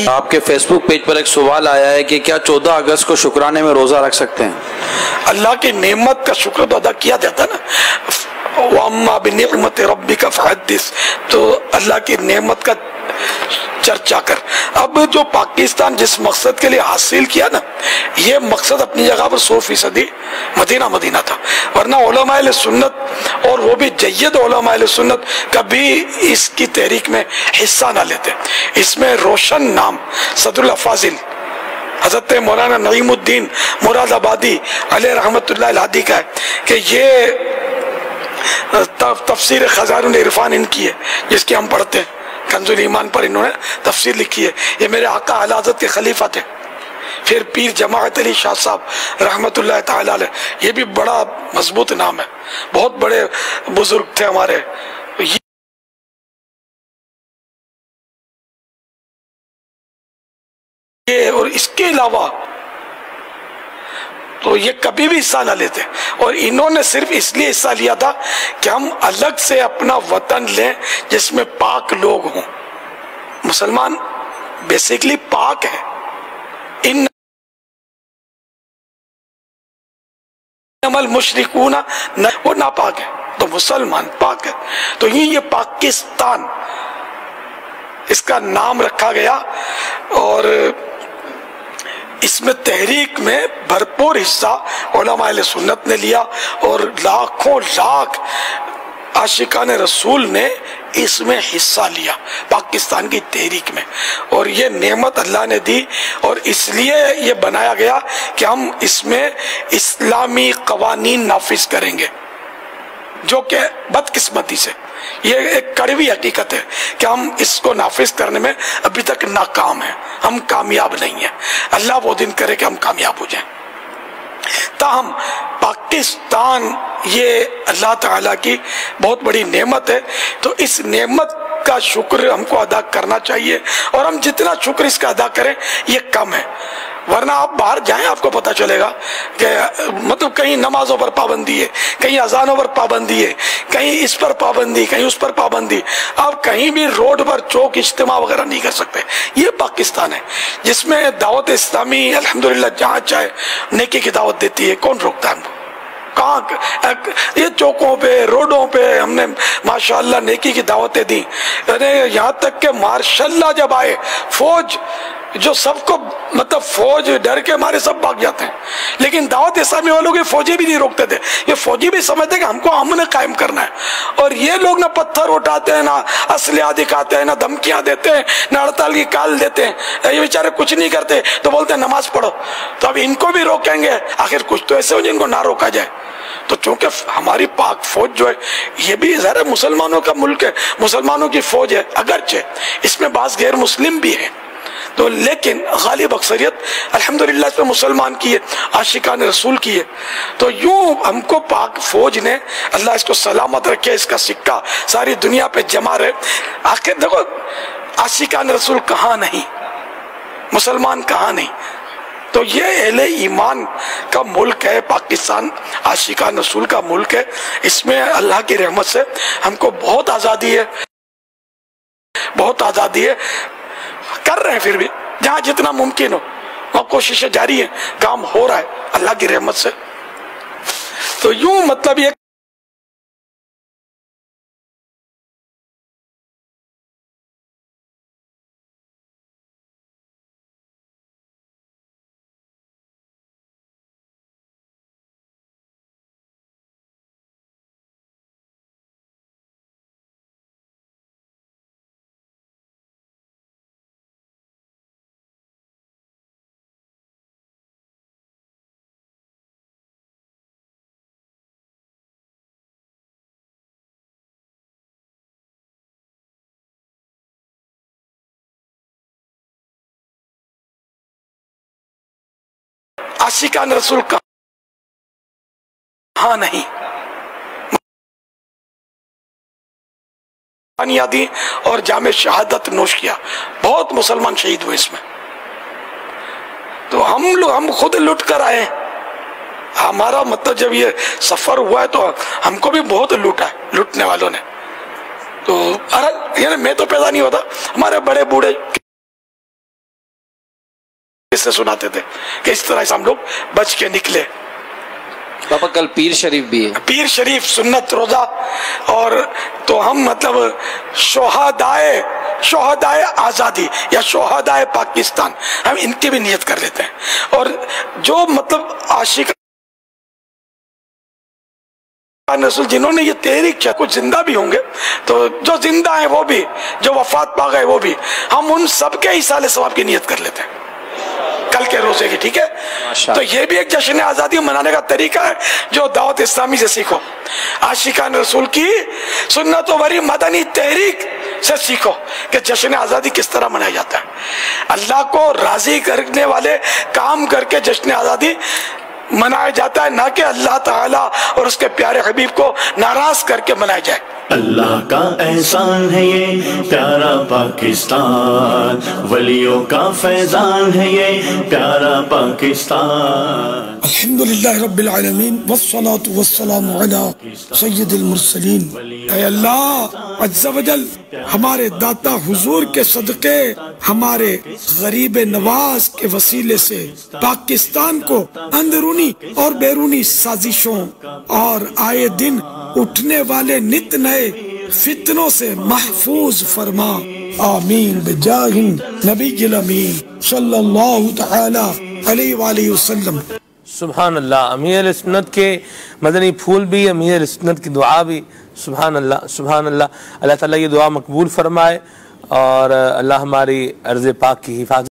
آپ کے فیس بک پیج پر ایک سوال آیا ہے کہ کیا 14 اگست کو شکرانے میں روزہ رکھ سکتے ہیں؟ اللہ کی نعمت کا شکر تو ادا کیا جاتا ہے نا، وَأَمَّا بِنِعْمَةِ رَبِّكَ فَحَدِّثْ، تو اللہ کی نعمت کا چرچا کر۔ اب جو پاکستان جس مقصد کے لیے حاصل کیا نا، یہ مقصد اپنی جگہ پر 100% مدینہ تھا، ورنہ علماء اہل سنت اور وہ بھی جید علماء اہل سنت کبھی اس کی تحریک میں حصہ نہ لیتے۔ اس میں روشن نام صدر الافاضل حضرت مولانا نعیم الدین مراد آبادی علیہ رحمت اللہ الہادی کا ہے کہ یہ تفسیر خزائن العرفان ان کی ہے، جس کی ہم پڑھتے ہیں، کنز الایمان پر انہوں نے تفسیر لکھی ہے۔ یہ میرے آقا اعلی حضرت کے خلیفہ تھے۔ پھر پیر جماعت علی شاہ صاحب رحمت اللہ تعالی علیہ، یہ بھی بڑا مضبوط نام ہے، بہت بڑے بزرگ تھے ہمارے۔ یہ اور اس کے علاوہ تو یہ کبھی بھی حصہ نہ لیتے، اور انہوں نے صرف اس لیے حصہ لیا تھا کہ ہم الگ سے اپنا وطن لیں جس میں پاک لوگ ہوں۔ مسلمان بیسیکلی پاک ہے، انما المشرکون وہ ناپاک ہے، تو مسلمان پاک ہے۔ تو یہ پاکستان اس کا نام رکھا گیا، اور اس میں تحریک میں بھرپور حصہ علماء اہل سنت نے لیا، اور لاکھوں لاکھ عاشقان رسول نے اس میں حصہ لیا پاکستان کی تحریک میں، اور یہ نعمت اللہ نے دی، اور اس لیے یہ بنایا گیا کہ ہم اس میں اسلامی قوانین نافذ کریں گے، جو کہ بدقسمتی سے یہ ایک کڑوی حقیقت ہے کہ ہم اس کو نافذ کرنے میں ابھی تک ناکام ہیں، ہم کامیاب نہیں ہیں۔ اللہ وہ دن کرے کہ ہم کامیاب ہو جائیں۔ تاہم پاکستان یہ اللہ تعالیٰ کی بہت بڑی نعمت ہے، تو اس نعمت کا شکر ہم کو ادا کرنا چاہیے، اور ہم جتنا شکر اس کا ادا کریں یہ کم ہے۔ ورنہ آپ باہر جائیں، آپ کو پتہ چلے گا کہ مطلب کہیں نمازوں پر پابندی ہے، کہیں اذانوں پر پابندی ہے، کہیں اس پر پابندی، کہیں اس پر پابندی۔ آپ کہیں بھی روڈ پر چوک اجتماع وغیرہ نہیں کر سکتے۔ یہ پاکستان ہے جس میں دعوت اسلامی الحمدللہ جہاں چاہے نیکی کی دعوت دیتی ہے، کون روکتا ہے ہم کو؟ کہاں یہ چوکوں پہ روڈوں پہ ہم نے ماشاءاللہ نیکی کی دعوتیں دی، یہاں تک کہ ماشاءاللہ جب آئے فوج، جو سب کو مطلب فوج ڈر کے ہمارے سب بھاگ جاتے ہیں، لیکن دعوت اسلامی والوں کے فوجی بھی نہیں روکتے تھے۔ یہ فوجی بھی سمجھتے کہ ہم کو امن قائم کرنا ہے، اور یہ لوگ نہ پتھر اٹھاتے ہیں، نہ اسلحہ دکھاتے ہیں، نہ دھمکیاں دیتے ہیں، نہ ہڑتال کی کال دیتے ہیں، یہ بیچارے کچھ نہیں کرتے تو بولتے ہیں نماز پڑھو۔ تو اب ان کو بھی روکیں گے، آخر کچھ تو ایسے ہو جن کو نہ روکا جائے۔ تو چونکہ ہماری پاک فوج جو ہے یہ بھی ظاہر مسلمانوں کا ملک ہے، مسلمانوں کی فوج ہے، اگرچہ اس میں بعض غیر مسلم بھی ہیں، تو لیکن غالب اکثریت الحمدللہ اس میں مسلمان کی ہے، عاشقان رسول کی ہے۔ تو یوں ہم کو پاک فوج نے، اللہ اس کو سلامت رکھے، اس کا سکہ ساری دنیا پہ جمع رہے۔ آخر دیکھو عاشقان رسول کہاں نہیں، مسلمان کہاں نہیں، تو یہ اہل ایمان کا ملک ہے پاکستان، عاشقان رسول کا ملک ہے۔ اس میں اللہ کی رحمت سے ہم کو بہت آزادی ہے، بہت آزادی ہے، کر رہے ہیں پھر بھی جہاں جتنا ممکن ہو وہاں کوششیں جاری ہیں، کام ہو رہا ہے اللہ کی رحمت سے۔ تو یوں مطلب یہ عاشقان رسول کہاں نہیں، دی اور جامع شہادت نوش کیا، بہت مسلمان شہید ہوئے اس میں۔ تو ہم خود لٹ کر آئے، ہمارا مطلب جب یہ سفر ہوا ہے تو ہم کو بھی بہت لوٹا ہے لوٹنے والوں نے۔ تو یعنی میں تو پیدا نہیں ہوتا، ہمارے بڑے بوڑھے قصے سناتے تھے کہ اس طرح سے ہم لوگ بچ کے نکلے. پاپا کل پیر شریف بھی ہے. پیر شریف سنت روزہ، اور تو ہم مطلب شہدائے آزادی یا شہدائے پاکستان، ہم ان کی بھی نیت کر لیتے ہیں. اور جو مطلب عاشق رسول جنہوں نے یہ تحریک کیا، کچھ زندہ بھی ہوں گے، تو جو زندہ ہیں وہ بھی، جو وفات پا گئے وہ بھی، ہم ان سب کے ایصال ثواب کی نیت کر لیتے ہیں کل کے روزے کی. ٹھیک ہے، تو یہ بھی ایک جشن آزادی منانے کا طریقہ ہے جو دعوت اسلامی سے سیکھو. عاشقان رسول کی سنت و بری مدنی تحریک سے سیکھو کہ جشن آزادی کس طرح منایا جاتا ہے. اللہ کو راضی کرنے والے کام کر کے جشن آزادی منایا جاتا ہے، نہ کہ اللہ تعالیٰ اور اس کے پیارے حبیب کو ناراض کر کے منایا جائے. اللہ کا احسان ہے یہ پیارا پاکستان، ولیوں کا فیضان ہے یہ پیارا پاکستان. الحمدللہ رب العالمین والصلاة والسلام علی سید المرسلین. اے اللہ عز و جل، ہمارے داتا حضور کے صدقے، ہمارے غریب نواز کے وسیلے سے پاکستان کو اندرونی اور بیرونی سازشوں اور آئے دن اٹھنے والے نت نئے فتنوں سے محفوظ فرما. آمین بجاہ نبی الامین صلی اللہ تعالی علیہ وآلہ وسلم. سبحان اللہ. امیر اہل سنت کے مدنی پھول بھی، امیر اہل سنت کی دعا بھی. سبحان اللہ سبحان اللہ. اللہ تعالیٰ یہ دعا مقبول فرمائے اور اللہ ہماری عرض پاک کی حفاظت